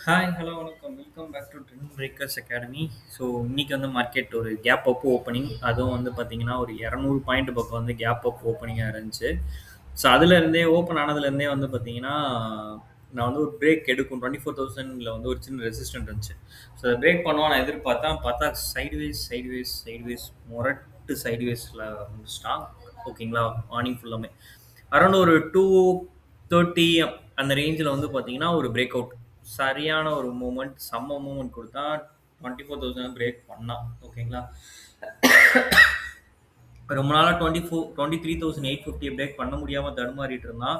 Hi hello வணக்கம் welcome back to Trend Breakers Academy. So இன்னைக்கு வந்து மார்க்கெட் ஒரு கேப் அப் ஓப்பனிங், அதுவும் வந்து பார்த்தீங்கன்னா ஒரு 200 பாயிண்ட் பக்கம் வந்து கேப் அப் ஓப்பனிங்காக இருந்துச்சு. ஸோ அதுலேருந்தே ஓப்பன் ஆனதுலேருந்தே வந்து பார்த்தீங்கன்னா நான் வந்து ஒரு பிரேக் எடுக்கும் 24,000 வந்து ஒரு சின்ன ரெசிஸ்டன்ட் இருந்துச்சு. ஸோ அதை பிரேக் பண்ணுவோம் நான் பார்த்தா சைட்வேஸ் முரட்டு சைட்வேஸில் ஸ்டாக். ஓகேங்களா, மார்னிங் ஃபுல்லாமே அரௌண்ட் ஒரு 230 அந்த ரேஞ்சில் வந்து பார்த்தீங்கன்னா ஒரு பிரேக் அவுட், சரியான ஒரு மூமெண்ட், செம்ம மூமெண்ட் கொடுத்தா 24,000 பிரேக் பண்ணான். ஓகேங்களா, ரொம்ப நாளாக 23,850 பிரேக் பண்ண முடியாமல் தடுமாறிட்டு இருந்தான்.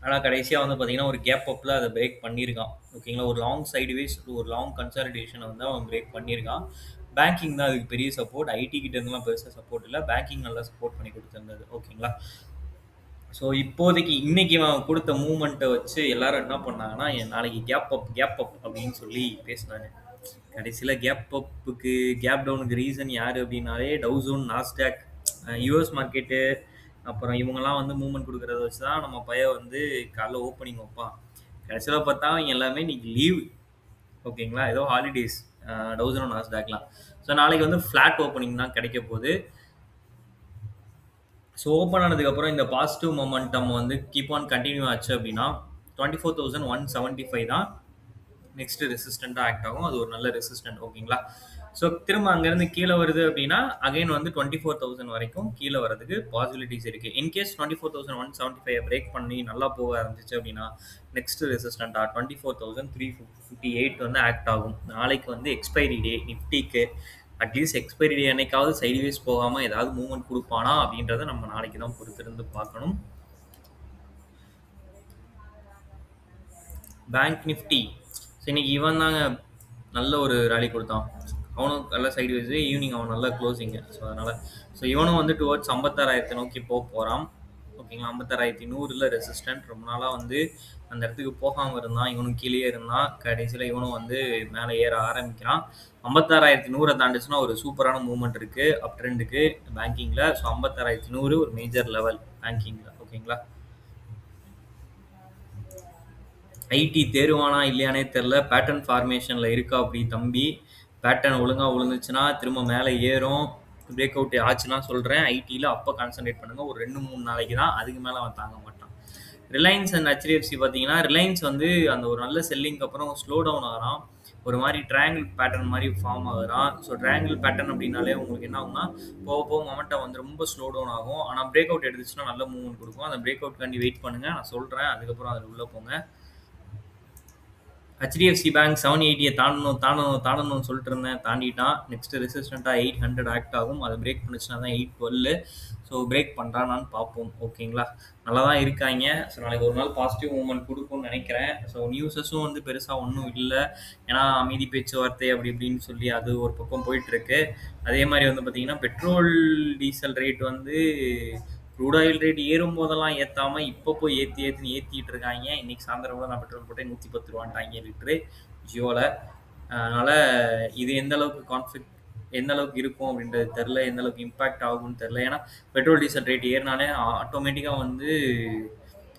ஆனால் கடைசியாக வந்து பார்த்தீங்கன்னா ஒரு கேப் அப்பில் அதை பிரேக் பண்ணியிருக்கான். ஓகேங்களா, ஒரு லாங் சைடுவேஸ், ஒரு லாங் கன்சாலிடேஷனை வந்து அவன் பிரேக் பண்ணியிருக்கான். பேங்கிங் தான் அதுக்கு பெரிய சப்போர்ட், ஐடி கிட்ட இருந்தெல்லாம் பெருசாக சப்போர்ட் இல்லை, பேங்கிங் நல்லா சப்போர்ட் பண்ணி கொடுத்துருந்தது. ஓகேங்களா, ஸோ இப்போதைக்கு இன்னைக்கு அவன் கொடுத்த மூமெண்ட்டை வச்சு எல்லாரும் என்ன பண்ணாங்கன்னா, நாளைக்கு கேப் அப் அப்படின்னு சொல்லி பேசினாங்க. கடைசியில் கேப் அப்புக்கு கேப் டவுனுக்கு ரீசன் யார் அப்படின்னாலே டவுசோன், நாஸ்டாக், யூஎஸ் மார்க்கெட்டு, அப்புறம் இவங்கெல்லாம் வந்து மூவ்மெண்ட் கொடுக்குறத வச்சு தான் நம்ம பையன் வந்து காலைல ஓப்பனிங் வைப்பான். கடைசியில் பார்த்தா அவங்க எல்லாமே இன்னைக்கு லீவ். ஓகேங்களா, ஏதோ ஹாலிடேஸ் டவுசனும் நாஸ்டாக்லாம். ஸோ நாளைக்கு வந்து ஃப்ளாட் ஓப்பனிங் தான் கிடைக்க போகுது. ஸோ ஓப்பன் ஆனதுக்கப்புறம் இந்த பாசிட்டிவ் மொமெண்டம் வந்து கீப் ஆன் கண்டினியூ ஆச்சு அப்படின்னா 24,175 தான் நெக்ஸ்ட் ரெசிஸ்டண்ட்டாக ஆக்ட் ஆகும். அது ஒரு நல்ல ரெசிஸ்டன்ட். ஓகேங்களா, ஸோ திரும்ப அங்கேருந்து கீழே வருது அப்படின்னா அகைன் வந்து 24,000 வரைக்கும் கீழே வரதுக்கு பாசிபிலிட்டிஸ் இருக்குது. இன்கேஸ் 24,175 பிரேக் பண்ணி நல்லா போக ஆரம்பிச்சிச்சு அப்படின்னா நெக்ஸ்ட் ரெசிஸ்டண்ட்டாக 24,358 வந்து ஆக்ட் ஆகும். நாளைக்கு வந்து எக்ஸ்பைரி டே நிஃப்டிக்கு. அட்லீஸ்ட் எக்ஸ்பைரி டே அன்னைக்காவது சைட்வேஸ் போகாமல் ஏதாவது மூவ்மெண்ட் கொடுப்பானா அப்படின்றத நம்ம நாளைக்கு தான் பொறுத்திருந்து பார்க்கணும். பேங்க் நிஃப்டி இன்னைக்கு இவன் தாங்க நல்ல ஒரு ரேலி கொடுத்தான். அவனும் நல்ல சைட்வேஸ், ஈவினிங் அவன் நல்ல க்ளோசிங்கு. ஸோ அதனால் இவனும் வந்து டுவர்ட்ஸ் 56,000 நோக்கி போகிறான். ஓகேங்களா, 56,100 ரெசிஸ்டன்ட். ரொம்ப நாளாக வந்து அந்த இடத்துக்கு போகாமல் இருந்தான், இவனும் கீழே இருந்தான். கடைசியில் இவனும் வந்து மேலே ஏற ஆரம்பிக்கிறான். 56,100 தாண்டிச்சுன்னா ஒரு சூப்பரான மூவ்மெண்ட் இருக்குது அப் ட்ரெண்டுக்கு பேங்கிங்கில். ஸோ 56,100 ஒரு மேஜர் லெவல் பேங்கிங்கில். ஓகேங்களா, ஐடி தேருவானா இல்லையானே தெரில, பேட்டர்ன் ஃபார்மேஷனில் இருக்கா அப்படி தம்பி. பேட்டர்ன் ஒழுங்காக விழுந்துச்சுன்னா திரும்ப மேலே ஏறும். பிரேக் அவுட் ஆச்சுன்னா சொல்கிறேன், ஐடியில் அப்போ கான்சன்ட்ரேட் பண்ணுங்கள். ஒரு 2-3 நாளைக்கு தான், அதுக்கு மேலே அவன் தாங்க மாட்டான். ரிலையன்ஸ் அண்ட் ஹெச்டிஎஃப்சி பார்த்தீங்கன்னா, ரிலையன்ஸ் வந்து அந்த ஒரு நல்ல செல்லிங்க்கு அப்புறம் ஸ்லோ டவுன் ஆகிறான். ஒரு மாதிரி ட்ரையாங்கிள் பேட்டர்ன் மாதிரி ஃபார்ம் ஆகுறான். ஸோ ட்ரையாங்கிள் பேட்டர்ன் அப்படின்னாலே உங்களுக்கு என்ன ஆகும்னா போக போக மொமெண்டம் வந்து ரொம்ப ஸ்லோ டவுன் ஆகும். ஆனால் பிரேக் அவுட் எடுத்துச்சுன்னா நல்ல மூவ்மெண்ட் கொடுக்கும். அந்த பிரேக் அவுட் காண்டி வெயிட் பண்ணுங்கள், நான் சொல்கிறேன், அதுக்கப்புறம் அதில் உள்ளே போங்க. ஹெச்டிஎஃப்சி பேங்க் 780 தாண்டணும்னு சொல்லிட்டு இருந்தேன், தாண்டிட்டான். நெக்ஸ்ட் ரெசிஸ்டண்ட்டாக 800 ஆக்ட் ஆகும். அதை பிரேக் பண்ணிச்சுன்னா தான் 812. ஸோ பிரேக் பண்ணுறானான்னு பார்ப்போம். ஓகேங்களா, நல்லா தான் இருக்காங்க. ஸோ நாளைக்கு ஒரு நாள் பாசிட்டிவ் மூவ்மெண்ட் கொடுக்கும்னு நினைக்கிறேன். ஸோ நியூஸஸும் வந்து பெருசாக ஒன்றும் இல்லை, ஏன்னா அமைதி பேச்சுவார்த்தை அப்படி இப்படின்னு சொல்லி அது ஒரு பக்கம் போயிட்டுருக்கு. அதே மாதிரி வந்து பார்த்திங்கன்னா பெட்ரோல் டீசல் ரேட் வந்து க்ரூட் ஆயில் ரேட் ஏறும் போதெல்லாம் ஏற்றாமல் இப்போ போய் ஏற்றிட்டு இருக்காங்க. இன்றைக்கி சாயந்தரம் கூட நான் பெட்ரோல் போட்டேன், 110 ரூபான்ட்டாங்க லிட்ரு ஜியோவில். அதனால் இது எந்த அளவுக்கு இருக்கும் அப்படின்றது தெரில, எந்த அளவுக்கு இம்பேக்ட் ஆகும்னு தெரில. ஏன்னா பெட்ரோல் டீசல் ரேட் ஏறினாலே ஆட்டோமேட்டிக்காக வந்து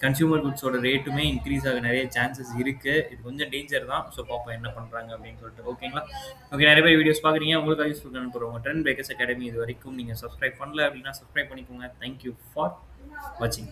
கன்சியூமர் குட்ஸோட ரேட்டுமே இன்க்ரீஸ் ஆக நிறைய சான்சஸ் இருக்குது. இது கொஞ்சம் டேஞ்சர் தான். ஸோ பார்ப்போம் என்ன பண்ணுறாங்க அப்படின்னு சொல்லிட்டு. ஓகேங்களா, ஓகே, நிறைய பேர் வீடியோஸ் பார்க்குறீங்க, உங்களுக்கு யூஸ்ஃபுல் அனுப்புகிறவங்க ட்ரெண்ட் பிரேக்கர்ஸ் அகாடமி இது வரைக்கும் நீங்கள் சப்ஸ்கிரைப் பண்ணல அப்படின்னா சப்ஸ்கிரைப் பண்ணிக்கோங்க. தேங்க்யூ ஃபார் வாட்சிங்.